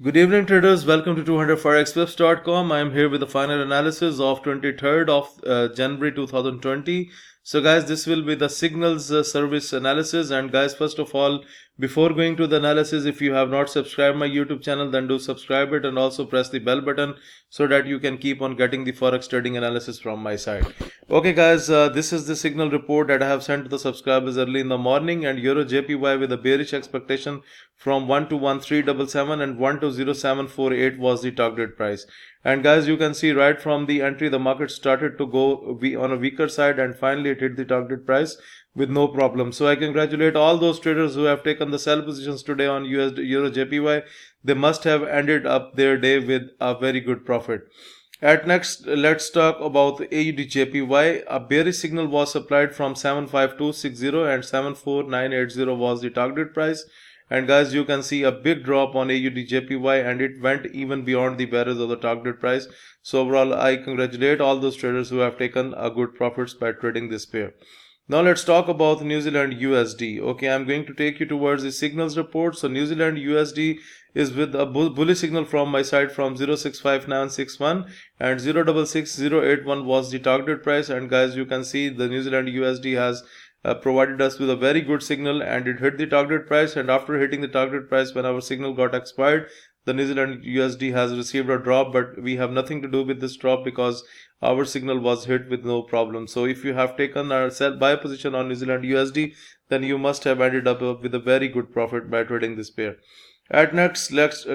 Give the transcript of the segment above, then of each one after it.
Good evening traders, welcome to 200forexwebs.com. I am here with the final analysis of 23rd of January 2020. So guys, this will be the signals service analysis. And guys, first of all, before going to the analysis, if you have not subscribed my YouTube channel, then do subscribe it and also press the bell button so that you can keep on getting the forex trading analysis from my side. Okay guys, this is the signal report that I have sent to the subscribers early in the morning, and AUDJPY with a bearish expectation from 1 to 1377 and 1 to 0748 was the target price. And guys, you can see right from the entry the market started to go on a weaker side, and finally it hit the target price with no problem. So I congratulate all those traders who have taken the sell positions today on AUDJPY. They must have ended up their day with a very good profit. At next, let's talk about AUDJPY. A bearish signal was supplied from 75260 and 74980 was the target price. And guys, you can see a big drop on AUDJPY, and it went even beyond the barriers of the target price. So overall, I congratulate all those traders who have taken a good profits by trading this pair. Now let's talk about New Zealand USD. Okay, I'm going to take you towards the signals report. So New Zealand USD is with a bullish signal from my side from 065961 and 066081 was the target price. And guys, you can see the New Zealand USD has provided us with a very good signal, and it hit the target price. And after hitting the target price, when our signal got expired, the New Zealand USD has received a drop, but we have nothing to do with this drop because our signal was hit with no problem. So if you have taken a sell buy position on New Zealand USD, then you must have ended up with a very good profit by trading this pair. At next, let's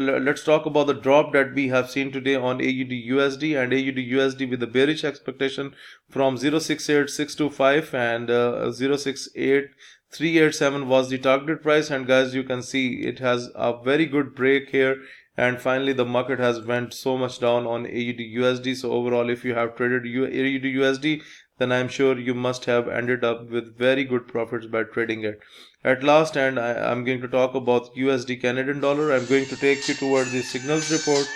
talk about the drop that we have seen today on AUDUSD, and AUDUSD with a bearish expectation from 068625 and 068387 was the target price. And guys, you can see it has a very good break here, and finally the market has went so much down on AUDUSD. So overall, if you have traded AUDUSD, then I'm sure you must have ended up with very good profits by trading it. At last, and I'm going to talk about USD Canadian dollar. I'm going to take you towards the signals report.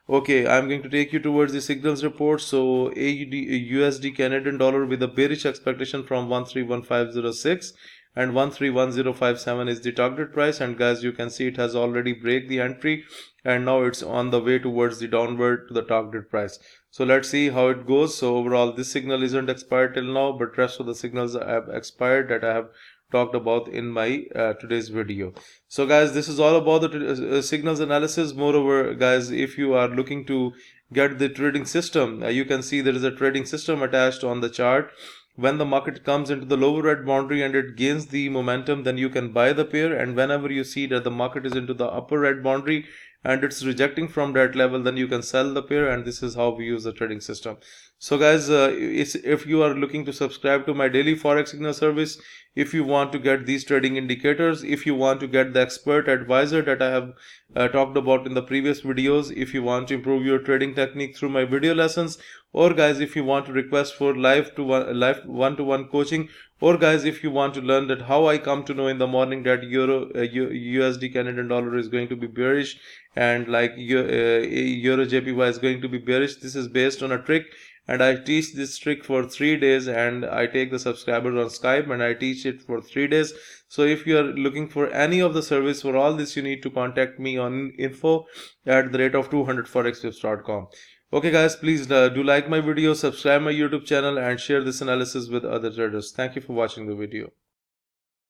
Okay, I'm going to take you towards the signals report. So USD Canadian dollar with a bearish expectation from 131506 and 131057 is the target price. And guys, you can see it has already break the entry, and now it's on the way towards the downward to the target price. So let's see how it goes. So overall, this signal isn't expired till now, but rest of the signals have expired that I have talked about in my today's video. So guys, this is all about the signals analysis. Moreover guys, if you are looking to get the trading system, you can see there is a trading system attached on the chart. When the market comes into the lower red boundary and it gains the momentum, then you can buy the pair, and whenever you see that the market is into the upper red boundary and it's rejecting from that level, then you can sell the pair. And this is how we use the trading system. So guys, if you are looking to subscribe to my daily forex signal service, if you want to get these trading indicators, if you want to get the expert advisor that I have talked about in the previous videos, if you want to improve your trading technique through my video lessons, or guys, if you want to request for live one-to-one coaching, or guys, if you want to learn that how I come to know in the morning that USD Canadian dollar is going to be bearish and like AUDJPY is going to be bearish, this is based on a trick, and I teach this trick for 3 days, and I take the subscribers on Skype and I teach it for 3 days. So if you are looking for any of the service for all this, you need to contact me on info@200forexwebs.com. Okay guys, please do like my video, subscribe my YouTube channel, and share this analysis with other traders. Thank you for watching the video.